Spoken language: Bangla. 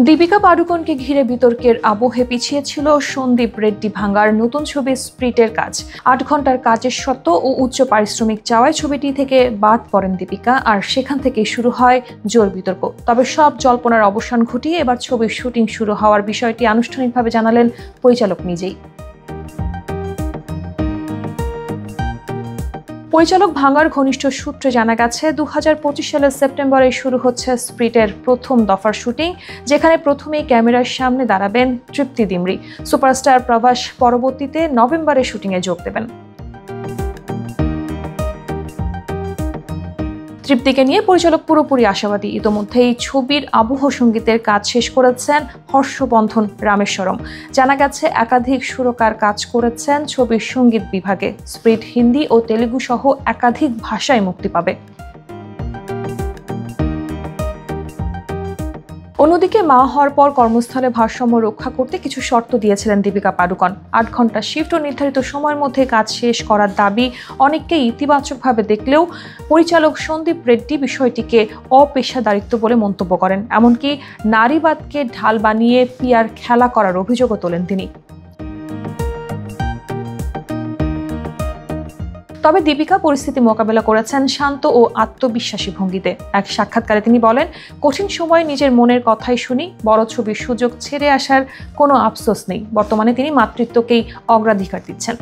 দীপিকা পাডুকোনকে ঘিরে বিতর্কের আবহে পিছিয়ে ছিল সন্দীপ রেড্ডি ভাঙ্গার নতুন ছবি স্প্রিটের কাজ। ৮ ঘন্টার কাজের শর্ত ও উচ্চ পারিশ্রমিক চাওয়ায় ছবিটি থেকে বাদ পড়েন দীপিকা, আর সেখান থেকেই শুরু হয় জোর বিতর্ক। তবে সব জল্পনার অবসান ঘটিয়ে এবার ছবির শুটিং শুরু হওয়ার বিষয়টি আনুষ্ঠানিকভাবে জানালেন পরিচালক নিজেই। পরিচালক ভাঙ্গার ঘনিষ্ঠ সূত্রে জানা গেছে, 2025 সালের সেপ্টেম্বরে শুরু হচ্ছে স্প্রিটের প্রথম দফার শুটিং, যেখানে প্রথমেই ক্যামেরার সামনে দাঁড়াবেন তৃপ্তি ডিমরি। সুপারস্টার প্রভাস পরবর্তীতে নভেম্বরে শুটিংয়ে যোগ দেবেন। তৃপ্তিকে নিয়ে পরিচালক পুরোপুরি আশাবাদী। ইতোমধ্যেই ছবির আবহ সঙ্গীতের কাজ শেষ করেছেন হর্ষবন্ধন রামেশ্বরম। জানা গেছে, একাধিক সুরকার কাজ করেছেন ছবির সঙ্গীত বিভাগে। স্প্রিট হিন্দি ও তেলুগু সহ একাধিক ভাষায় মুক্তি পাবে। অন্যদিকে মা হওয়ার পর কর্মস্থলে ভারসাম্য রক্ষা করতে কিছু শর্ত দিয়েছিলেন দীপিকা পাডুকোন। ৮ ঘন্টা শিফট ও নির্ধারিত সময়ের মধ্যে কাজ শেষ করার দাবি অনেককেই ইতিবাচকভাবে দেখলেও পরিচালক সন্দীপ রেড্ডি বিষয়টিকে অপেশাদারিত্ব বলে মন্তব্য করেন। এমনকি নারীবাদকে ঢাল বানিয়ে পিআর খেলা করার অভিযোগও তোলেন তিনি। তবে দীপিকা পরিস্থিতি মোকাবেলা করেছেন শান্ত ও আত্মবিশ্বাসী ভঙ্গিতে। এক সাক্ষাৎকারে তিনি বলেন, কঠিন সময়ে নিজের মনের কথাই শুনি, বড় ছবির সুযোগ ছেড়ে আসার কোনো আফসোস নেই। বর্তমানে তিনি মাতৃত্বকেই অগ্রাধিকার দিচ্ছেন।